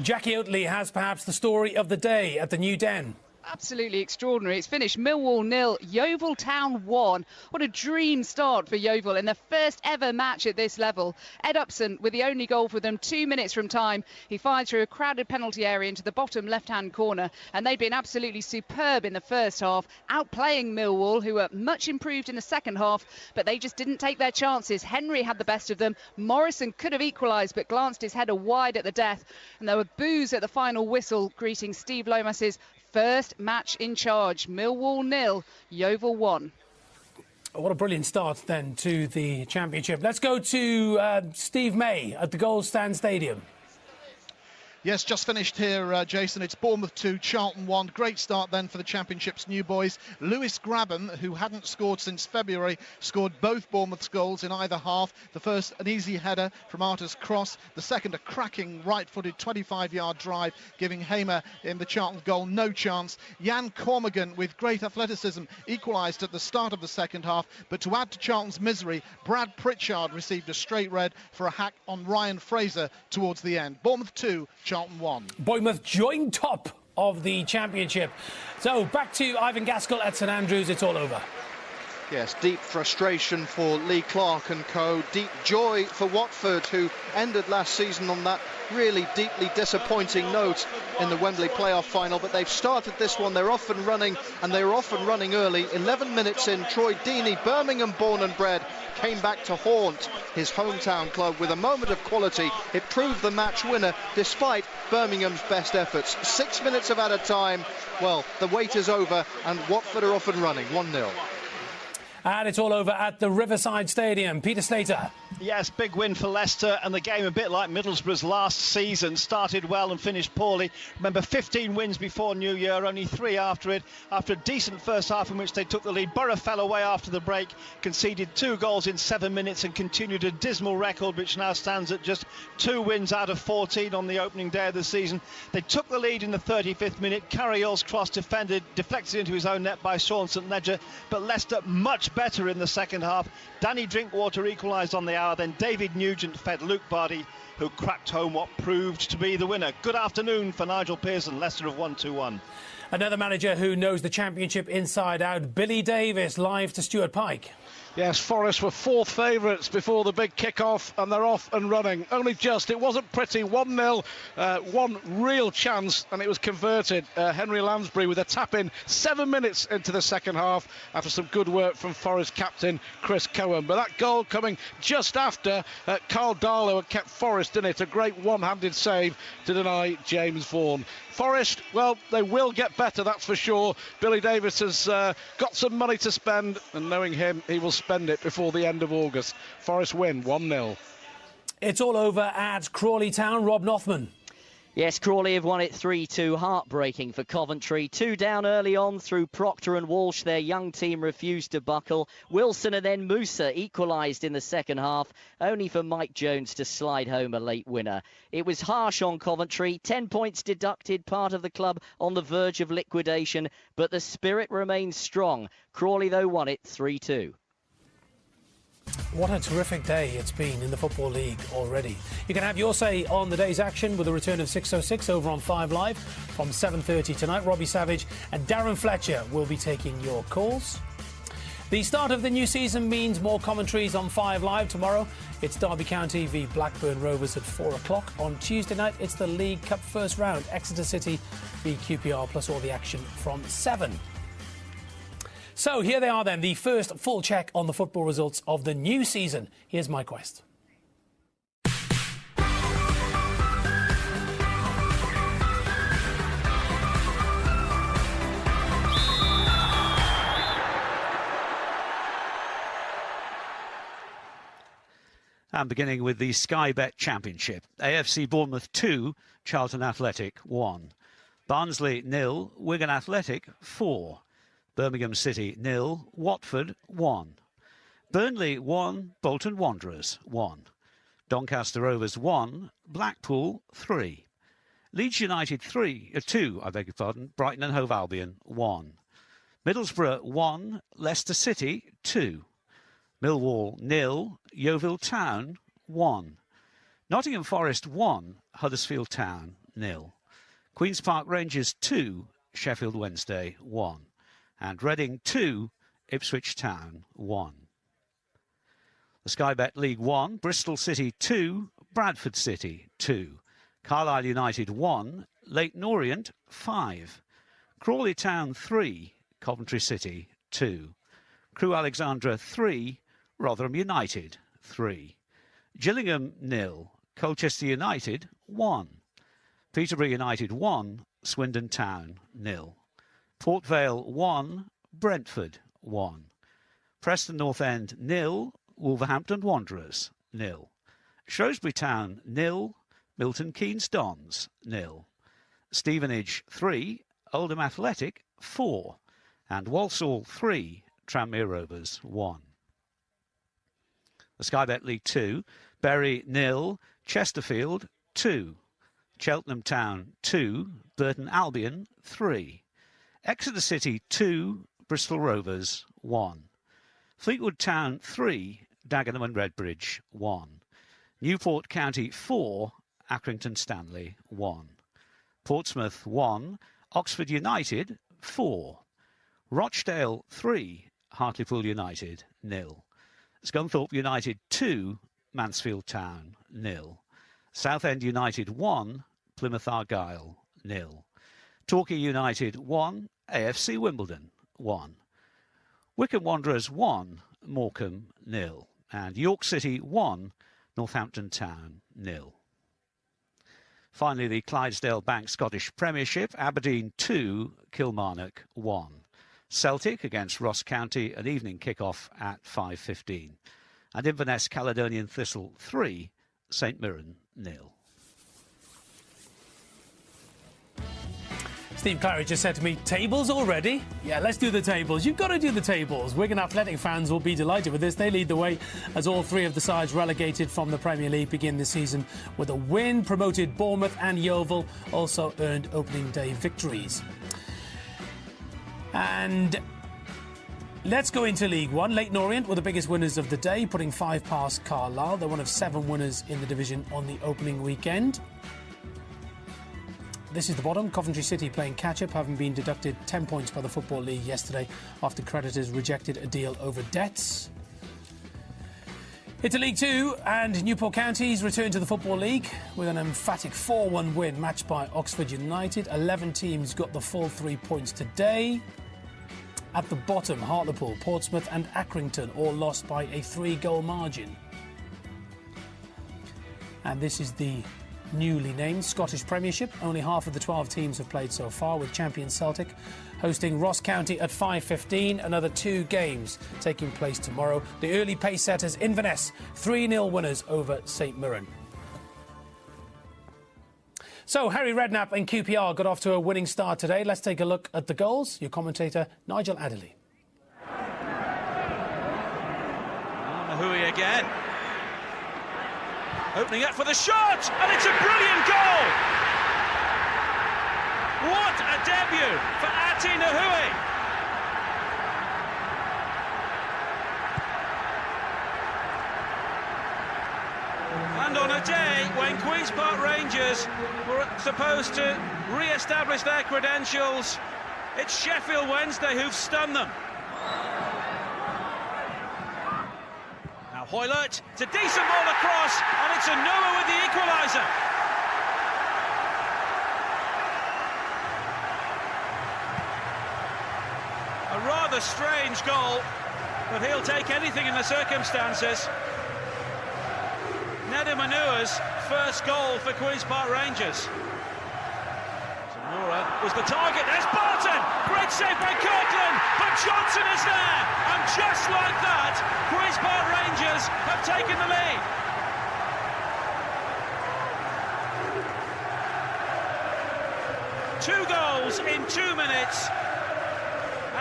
Jackie Oatley has perhaps the story of the day at the New Den. Absolutely extraordinary. It's finished Millwall 0, Yeovil Town 1. What a dream start for Yeovil in their first ever match at this level. Ed Upson with the only goal for them 2 minutes from time. He fired through a crowded penalty area into the bottom left-hand corner, and they've been absolutely superb in the first half, outplaying Millwall, who were much improved in the second half, but they just didn't take their chances. Henry had the best of them. Morrison could have equalised, but glanced his header wide at the death, and there were boos at the final whistle greeting Steve Lomas's first match in charge. Millwall 0, Yeovil 1. What a brilliant start then to the championship. Let's go to Steve May at the Gold Stand Stadium. Yes, just finished here, Jason. It's Bournemouth 2, Charlton 1. Great start then for the Championship's new boys. Lewis Grabban, who hadn't scored since February, scored both Bournemouth's goals in either half. The first, an easy header from Arta's cross. The second, a cracking right-footed 25-yard drive, giving Hamer in the Charlton goal no chance. Jan Cormigan, with great athleticism, equalised at the start of the second half. But to add to Charlton's misery, Brad Pritchard received a straight red for a hack on Ryan Fraser towards the end. Bournemouth 2, Charlton 1. Bournemouth joint top of the championship. So back to Ivan Gaskell at St Andrews. It's all over. Yes, deep frustration for Lee Clark and co. Deep joy for Watford, who ended last season on that really deeply disappointing note in the Wembley playoff final. But they've started this one. They're off and running, and they were off and running early. 11 minutes in, Troy Deeney, Birmingham born and bred, came back to haunt his hometown club with a moment of quality. It proved the match winner despite Birmingham's best efforts. 6 minutes of added time. Well, the wait is over, and Watford are off and running, 1-0. And it's all over at the Riverside Stadium. Peter Slater. Yes, big win for Leicester, and the game, a bit like Middlesbrough's last season, started well and finished poorly. Remember, 15 wins before New Year, only 3 after it. After a decent first half in which they took the lead, Borough fell away after the break, conceded 2 goals in 7 minutes and continued a dismal record which now stands at just 2 wins out of 14 on the opening day of the season. They took the lead in the 35th minute. Carriol's cross deflected into his own net by Sean St Ledger, but Leicester much better in the second half. Danny Drinkwater equalised on the hour, then David Nugent fed Luke Bardi, who cracked home what proved to be the winner. Good afternoon for Nigel Pearson. Leicester have won 2-1. Another manager who knows the championship inside out, Billy Davis, live to Stuart Pike. Yes, Forest were 4th favourites before the big kick-off, and they're off and running. Only just. It wasn't pretty. 1-0. One real chance, and it was converted. Henry Lansbury with a tap-in 7 minutes into the second half after some good work from Forest captain Chris Cohen. But that goal coming just after Carl Darlow had kept Forest in it. A great one-handed save to deny James Vaughan. Forest, well, they will get better, that's for sure. Billy Davis has got some money to spend, and knowing him, he will spend it before the end of August. Forest win 1-0. It's all over at Crawley Town. Rob Nothman. Yes, Crawley have won it 3-2. Heartbreaking for Coventry. 2 down early on through Proctor and Walsh. Their young team refused to buckle. Wilson and then Musa equalised in the second half, only for Mike Jones to slide home a late winner. It was harsh on Coventry. 10 points deducted, part of the club on the verge of liquidation, but the spirit remains strong. Crawley, though, won it 3-2. What a terrific day it's been in the Football League already. You can have your say on the day's action with the return of 606 over on 5 Live from 7:30 tonight. Robbie Savage and Darren Fletcher will be taking your calls. The start of the new season means more commentaries on 5 Live tomorrow. It's Derby County v Blackburn Rovers at 4 o'clock. On Tuesday night, it's the League Cup first round, Exeter City v QPR, plus all the action from 7. So here they are then, the first full check on the football results of the new season. Here's Mike West. And beginning with the Sky Bet Championship. AFC Bournemouth 2, Charlton Athletic 1. Barnsley 0, Wigan Athletic 4. Birmingham City 0, Watford 1. Burnley 1, Bolton Wanderers 1. Doncaster Rovers 1, Blackpool 3. Leeds United 2, Brighton and Hove Albion 1. Middlesbrough 1, Leicester City 2. Millwall 0, Yeovil Town 1. Nottingham Forest 1, Huddersfield Town 0. Queen's Park Rangers 2, Sheffield Wednesday 1. And Reading 2, Ipswich Town 1. The Sky Bet League 1, Bristol City 2, Bradford City 2. Carlisle United 1, Leyton Orient 5. Crawley Town 3, Coventry City 2. Crewe Alexandra 3, Rotherham United 3. Gillingham 0, Colchester United 1. Peterborough United 1, Swindon Town 0. Port Vale 1, Brentford 1. Preston North End 0, Wolverhampton Wanderers 0. Shrewsbury Town 0, Milton Keynes Dons 0. Stevenage 3, Oldham Athletic 4. And Walsall 3, Tranmere Rovers 1. The Sky Bet League 2, Bury 0, Chesterfield 2. Cheltenham Town 2, Burton Albion 3. Exeter City 2, Bristol Rovers 1. Fleetwood Town 3, Dagenham and Redbridge 1. Newport County 4, Accrington Stanley 1. Portsmouth 1, Oxford United 4. Rochdale 3, Hartlepool United 0. Scunthorpe United 2, Mansfield Town 0. Southend United 1, Plymouth Argyle 0. Torquay United 1, AFC Wimbledon 1. Wycombe Wanderers 1, Morecambe 0. And York City 1, Northampton Town 0. Finally, the Clydesdale Bank Scottish Premiership, Aberdeen 2, Kilmarnock 1. Celtic against Ross County, an evening kick-off at 5:15. And Inverness Caledonian Thistle 3, St Mirren 0. Steve Claridge just said to me, tables already? Yeah, let's do the tables. You've got to do the tables. Wigan Athletic fans will be delighted with this. They lead the way as all three of the sides relegated from the Premier League begin the season with a win. Promoted Bournemouth and Yeovil also earned opening day victories. And let's go into League One. Leyton Orient were the biggest winners of the day, putting 5 past Carlisle. They're one of 7 winners in the division on the opening weekend. This is the bottom. Coventry City playing catch-up, having been deducted 10 points by the Football League yesterday after creditors rejected a deal over debts. Into League Two, and Newport County's return to the Football League with an emphatic 4-1 win matched by Oxford United. 11 teams got the full 3 points today. At the bottom, Hartlepool, Portsmouth and Accrington all lost by a 3-goal margin. And this is the newly named Scottish Premiership. Only half of the 12 teams have played so far, with champion Celtic hosting Ross County at 5:15. Another 2 games taking place tomorrow. The early pace setters Inverness 3-0 winners over St Mirren. So Harry Redknapp and QPR got off to a winning start today. Let's take a look at the goals. Your commentator Nigel Adderley. Mahui again. Opening up for the shot, and it's a brilliant goal! What a debut for Ati Nahui! And on a day when Queen's Park Rangers were supposed to re-establish their credentials, it's Sheffield Wednesday who've stunned them. Hoylett, it's a decent ball across, and it's a Noah with the equaliser. A rather strange goal, but he'll take anything in the circumstances. Nedum Onua's first goal for Queen's Park Rangers. Zamora was the target, there's Barton! Great save by Kirkland, but Johnson is there! And just like that, Queen's Park Rangers have taken the lead. Two goals in 2 minutes,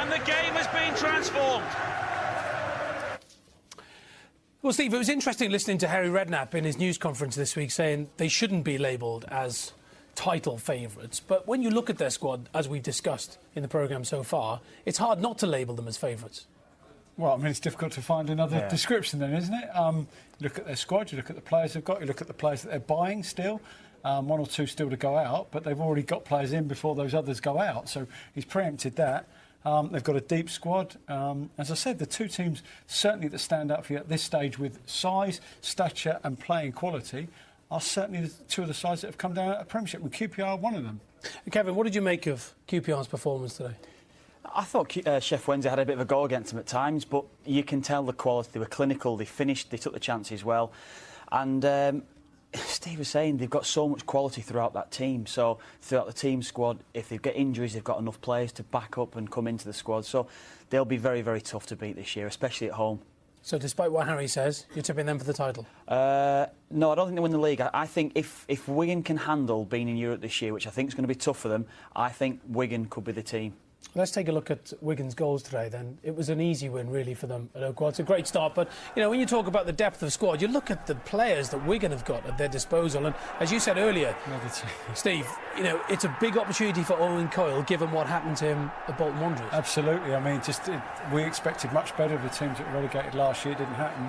and the game has been transformed. Well, Steve, it was interesting listening to Harry Redknapp in his news conference this week saying they shouldn't be labelled as title favourites. But when you look at their squad, as we've discussed in the programme so far, it's hard not to label them as favourites. Well, I mean, it's difficult to find another description then, isn't it? You look at their squad, you look at the players they've got, you look at the players that they're buying still. One or two still to go out, but they've already got players in before those others go out. So he's preempted that. They've got a deep squad. As I said, the two teams certainly that stand out for you at this stage with size, stature and playing quality are certainly the two of the sides that have come down at a Premiership, with QPR one of them. Kevin, what did you make of QPR's performance today? I thought Chef Wednesday had a bit of a go against them at times, but you can tell the quality. They were clinical, they finished, they took the chances well. And Steve was saying they've got so much quality throughout that team. So throughout the team squad, if they get injuries, they've got enough players to back up and come into the squad. So they'll be very, very tough to beat this year, especially at home. So despite what Harry says, you're tipping them for the title? No, I don't think they win the league. I think if Wigan can handle being in Europe this year, which I think is going to be tough for them, I think Wigan could be the team. Let's take a look at Wigan's goals today then. It was an easy win really for them at Oakwell. It's a great start, but you know, when you talk about the depth of squad, you look at the players that Wigan have got at their disposal, and as you said earlier, Steve, you know, it's a big opportunity for Owen Coyle given what happened to him at Bolton Wanderers. Absolutely. I mean, we expected much better of the teams that were relegated last year. It didn't happen.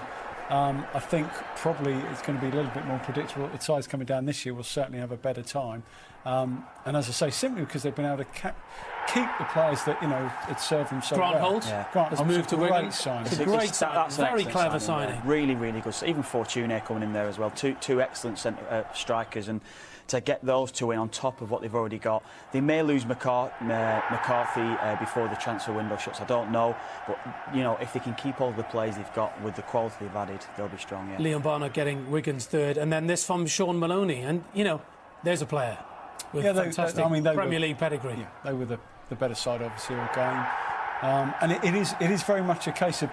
I think probably it's going to be a little bit more predictable. The sides coming down this year will certainly have a better time. And as I say, simply because they've been able to keep the players that, you know, it served them so Grant well. Holt has moved to Wigan. Signing. It's a very clever signing. Really, really good. Even Fortuné coming in there as well. Two excellent strikers, and to get those two in on top of what they've already got. They may lose McCarthy before the transfer window shuts, I don't know, but you know, if they can keep all the players they've got with the quality they've added, they'll be strong. Yeah. Leon Barnett getting Wigan's third, and then this from Sean Maloney, and you know, there's a player with fantastic Premier League pedigree. Yeah, they were the better side obviously of the game, and it is very much a case of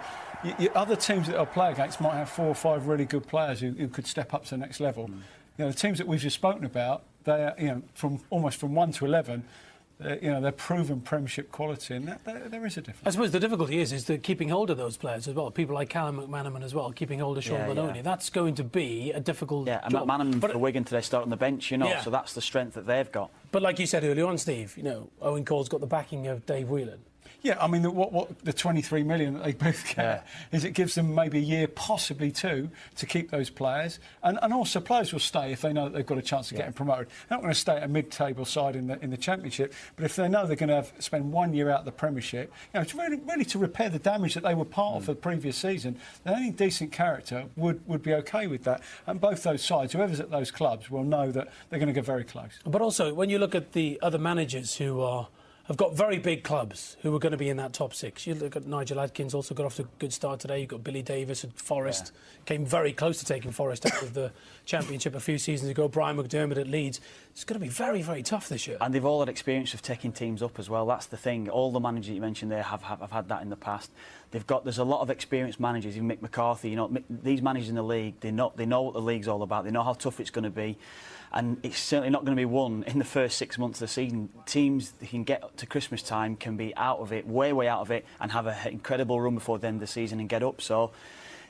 other teams that they'll play against might have 4 or 5 really good players who could step up to the next level. You know, the teams that we've just spoken about, they are, you know, from 1 to 11, you know, they're proven Premiership quality, and there is a difference. I suppose the difficulty is the keeping hold of those players as well. People like Callum McManaman as well, keeping hold of Sean Maloney. Yeah. That's going to be a difficult job. And McManaman for Wigan today starting on the bench, you know, so that's the strength that they've got. But like you said earlier on, Steve, you know, Owen Cole's got the backing of Dave Whelan. Yeah, I mean, what the 23 million that they both get is it gives them maybe a year, possibly 2, to keep those players. And also players will stay if they know that they've got a chance of getting promoted. They're not going to stay at a mid-table side in the Championship, but if they know they're going to spend 1 year out of the Premiership, you know, it's really to repair the damage that they were part of for the previous season, then any decent character would be OK with that. And both those sides, whoever's at those clubs, will know that they're going to get very close. But also, when you look at the other managers who have got very big clubs who are going to be in that top 6. You look at Nigel Adkins, also got off to a good start today. You've got Billy Davis at Forest, came very close to taking Forest out of the Championship a few seasons ago. Brian McDermott at Leeds. It's going to be very, very tough this year. And they've all had experience of taking teams up as well. That's the thing. All the managers you mentioned there have had that in the past. There's a lot of experienced managers. Even Mick McCarthy, you know, these managers in the league, they know what the league's all about. They know how tough it's going to be. And it's certainly not going to be won in the first 6 months of the season. Teams that can get to Christmas time can be out of it, way out of it, and have an incredible run before the end of the season and get up. So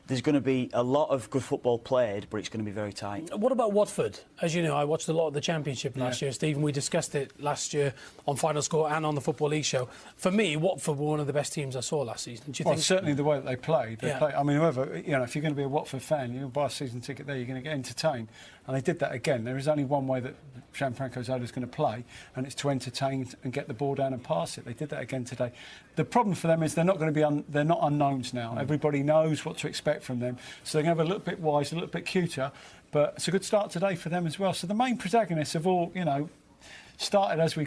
there's going to be a lot of good football played, but it's going to be very tight. What about Watford? As you know, I watched a lot of the Championship last year, Stephen. We discussed it last year on Final Score and on the Football League show. For me, Watford were one of the best teams I saw last season. Do you think? Certainly the way that they played. I mean, whoever, you know, if you're going to be a Watford fan, you buy a season ticket there, you're going to get entertained. And they did that again. There is only one way that Gianfranco Zola's going to play, and it's to entertain and get the ball down and pass it. They did that again today. The problem for them is they're not going to be they're not unknowns now. Everybody knows what to expect from them, so they're going to have a little bit wise, a little bit cuter. But it's a good start today for them as well. So the main protagonists have all, you know, started as we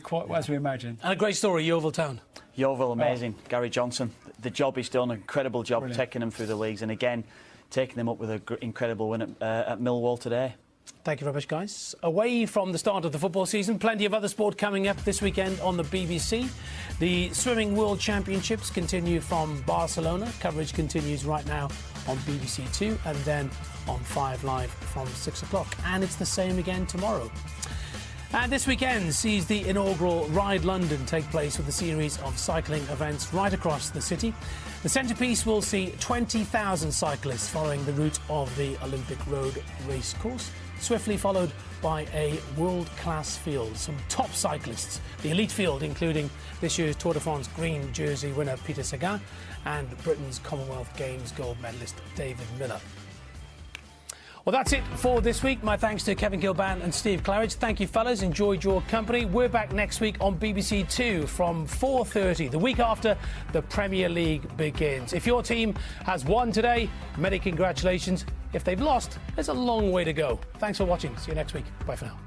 imagined. And a great story, Yeovil Town. Yeovil, amazing. Gary Johnson, the job he's done, an incredible job taking them through the leagues, and again taking them up with an incredible win at Millwall today. Thank you very much, guys. Away from the start of the football season, plenty of other sport coming up this weekend on the BBC. The Swimming World Championships continue from Barcelona. Coverage continues right now on BBC Two and then on 5 Live from 6 o'clock. And it's the same again tomorrow. And this weekend sees the inaugural Ride London take place with a series of cycling events right across the city. The centrepiece will see 20,000 cyclists following the route of the Olympic Road race course, swiftly followed by a world-class field. Some top cyclists, the elite field, including this year's Tour de France green jersey winner Peter Sagan and Britain's Commonwealth Games gold medalist David Miller. Well, that's it for this week. My thanks to Kevin Kilbane and Steve Claridge. Thank you, fellas. Enjoyed your company. We're back next week on BBC Two from 4:30, the week after the Premier League begins. If your team has won today, many congratulations. If they've lost, there's a long way to go. Thanks for watching. See you next week. Bye for now.